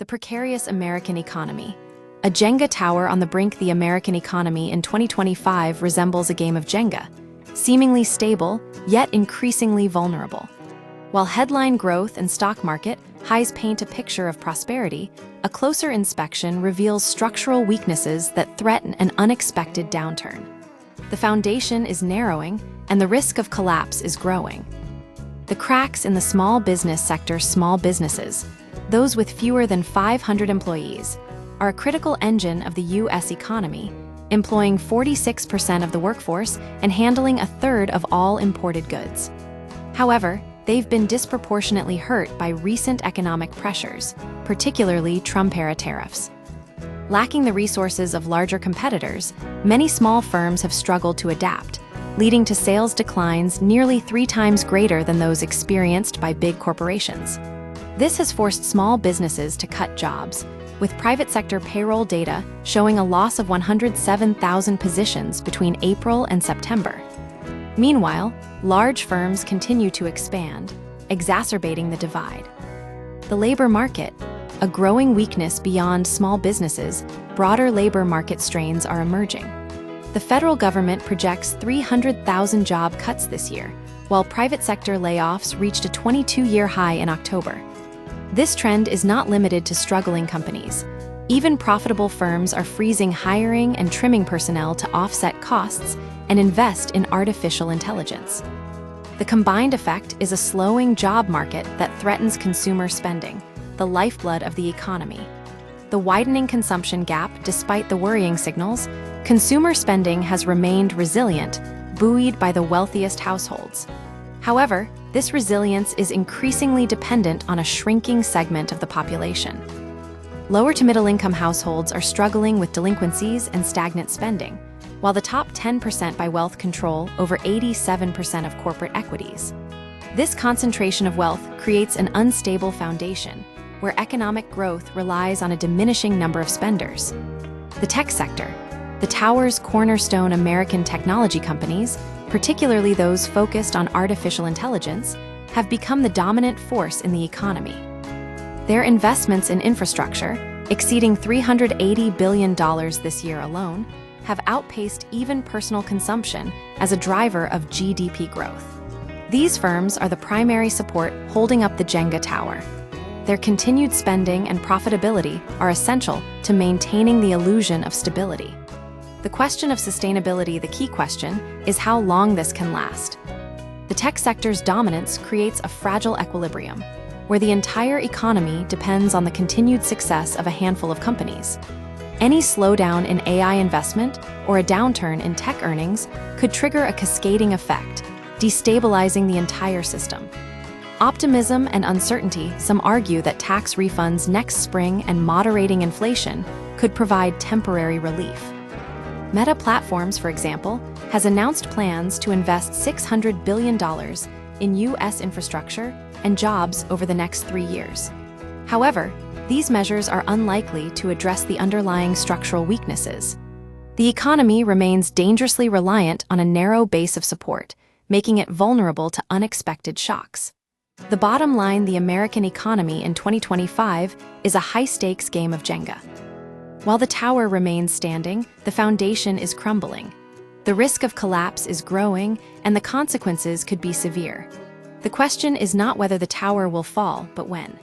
The precarious American economy. A Jenga tower on the brink. The American economy in 2025 resembles a game of Jenga, seemingly stable, yet increasingly vulnerable. While headline growth and stock market highs paint a picture of prosperity, a closer inspection reveals structural weaknesses that threaten an unexpected downturn. The foundation is narrowing, and the risk of collapse is growing. The cracks in the small business sector. Small businesses, those with fewer than 500 employees, are a critical engine of the U.S. economy, employing 46% of the workforce and handling a third of all imported goods. However, they've been disproportionately hurt by recent economic pressures, particularly Trump-era tariffs. Lacking the resources of larger competitors, many small firms have struggled to adapt, leading to sales declines nearly 3 times greater than those experienced by big corporations. This has forced small businesses to cut jobs, with private sector payroll data showing a loss of 107,000 positions between April and September. Meanwhile, large firms continue to expand, exacerbating the divide. The labor market, a growing weakness beyond small businesses. Broader labor market strains are emerging. The federal government projects 300,000 job cuts this year, while private sector layoffs reached a 22-year high in October. This trend is not limited to struggling companies. Even profitable firms are freezing hiring and trimming personnel to offset costs and invest in artificial intelligence. The combined effect is a slowing job market that threatens consumer spending, the lifeblood of the economy. The widening consumption gap. Despite the worrying signals, consumer spending has remained resilient, buoyed by the wealthiest households. However, this resilience is increasingly dependent on a shrinking segment of the population. Lower to middle-income households are struggling with delinquencies and stagnant spending, while the top 10% by wealth control over 87% of corporate equities. This concentration of wealth creates an unstable foundation, where economic growth relies on a diminishing number of spenders. The tech sector, the tower's cornerstone. American technology companies, particularly those focused on artificial intelligence, have become the dominant force in the economy. Their investments in infrastructure, exceeding $380 billion this year alone, have outpaced even personal consumption as a driver of GDP growth. These firms are the primary support holding up the Jenga tower. Their continued spending and profitability are essential to maintaining the illusion of stability. The question of sustainability. The key question is how long this can last. The tech sector's dominance creates a fragile equilibrium, where the entire economy depends on the continued success of a handful of companies. Any slowdown in AI investment or a downturn in tech earnings could trigger a cascading effect, destabilizing the entire system. Optimism and uncertainty. Some argue that tax refunds next spring and moderating inflation could provide temporary relief. Meta Platforms, for example, has announced plans to invest $600 billion in U.S. infrastructure and jobs over the next 3 years. However, these measures are unlikely to address the underlying structural weaknesses. The economy remains dangerously reliant on a narrow base of support, making it vulnerable to unexpected shocks. The bottom line: the American economy in 2025 is a high-stakes game of Jenga. While the tower remains standing, the foundation is crumbling. The risk of collapse is growing, and the consequences could be severe. The question is not whether the tower will fall, but when.